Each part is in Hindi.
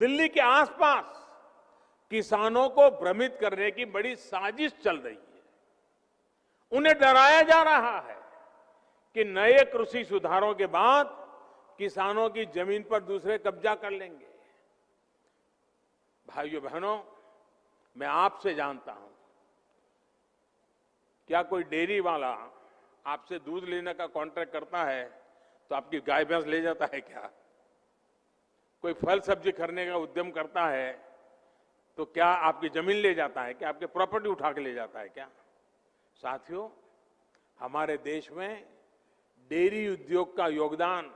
दिल्ली के आसपास किसानों को भ्रमित करने की बड़ी साजिश चल रही है। उन्हें डराया जा रहा है कि नए कृषि सुधारों के बाद किसानों की जमीन पर दूसरे कब्जा कर लेंगे। भाइयों बहनों, मैं आपसे जानता हूं, क्या कोई डेयरी वाला आपसे दूध लेने का कॉन्ट्रैक्ट करता है तो आपकी गाय भैंस ले जाता है क्या? कोई फल सब्जी खरीदने का उद्यम करता है तो क्या आपकी जमीन ले जाता है क्या? आपकी प्रॉपर्टी उठा के ले जाता है क्या? साथियों, हमारे देश में डेयरी उद्योग का योगदान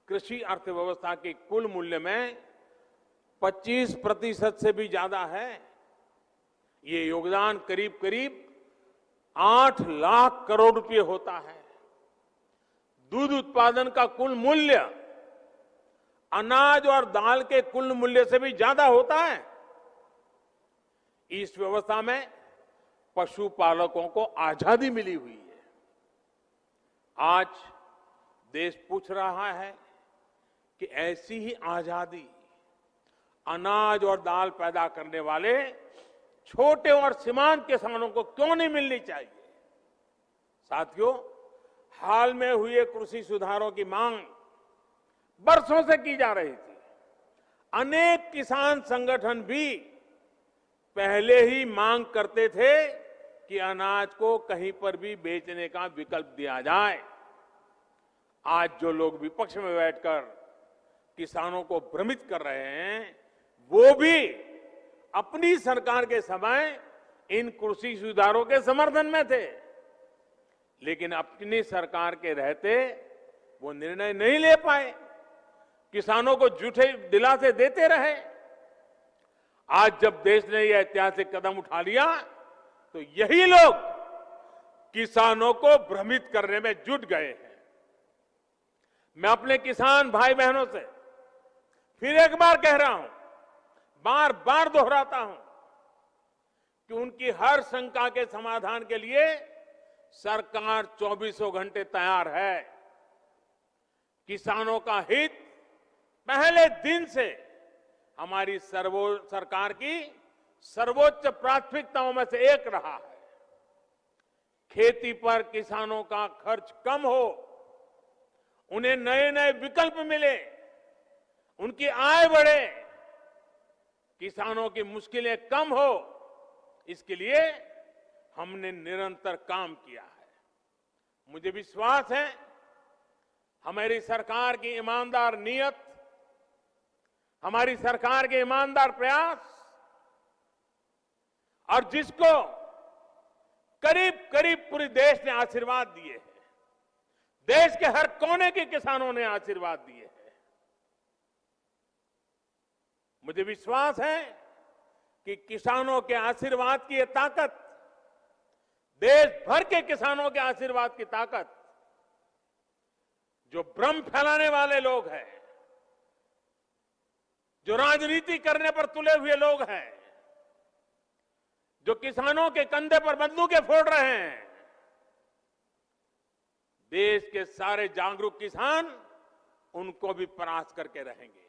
कृषि अर्थव्यवस्था के कुल मूल्य में 25% से भी ज्यादा है। ये योगदान करीब करीब 8 लाख करोड़ रुपए होता है। दूध उत्पादन का कुल मूल्य अनाज और दाल के कुल मूल्य से भी ज्यादा होता है। इस व्यवस्था में पशुपालकों को आजादी मिली हुई है। आज देश पूछ रहा है कि ऐसी ही आजादी अनाज और दाल पैदा करने वाले छोटे और सीमांत किसानों को क्यों नहीं मिलनी चाहिए? साथियों, हाल में हुए कृषि सुधारों की मांग बरसों से की जा रही थी। अनेक किसान संगठन भी पहले ही मांग करते थे कि अनाज को कहीं पर भी बेचने का विकल्प दिया जाए। आज जो लोग विपक्ष में बैठकर किसानों को भ्रमित कर रहे हैं, वो भी अपनी सरकार के समय इन कृषि सुधारों के समर्थन में थे, लेकिन अपनी सरकार के रहते वो निर्णय नहीं ले पाए, किसानों को झूठे दिलासे देते रहे। आज जब देश ने यह ऐतिहासिक कदम उठा लिया तो यही लोग किसानों को भ्रमित करने में जुट गए हैं। मैं अपने किसान भाई बहनों से फिर एक बार कह रहा हूं, बार बार दोहराता हूं कि उनकी हर शंका के समाधान के लिए सरकार 24 घंटे तैयार है। किसानों का हित पहले दिन से हमारी सरकार की सर्वोच्च प्राथमिकताओं में से एक रहा है। खेती पर किसानों का खर्च कम हो, उन्हें नए नए विकल्प मिले, उनकी आय बढ़े, किसानों की मुश्किलें कम हो, इसके लिए हमने निरंतर काम किया है। मुझे विश्वास है हमारी सरकार की ईमानदार नीयत, हमारी सरकार के ईमानदार प्रयास और जिसको करीब करीब पूरे देश ने आशीर्वाद दिए हैं, देश के हर कोने के किसानों ने आशीर्वाद दिए हैं। मुझे विश्वास है कि किसानों के आशीर्वाद की ये ताकत, देश भर के किसानों के आशीर्वाद की ताकत, जो भ्रम फैलाने वाले लोग हैं, जो राजनीति करने पर तुले हुए लोग हैं, जो किसानों के कंधे पर बंदूकें फोड़ रहे हैं, देश के सारे जागरूक किसान उनको भी परास्त करके रहेंगे।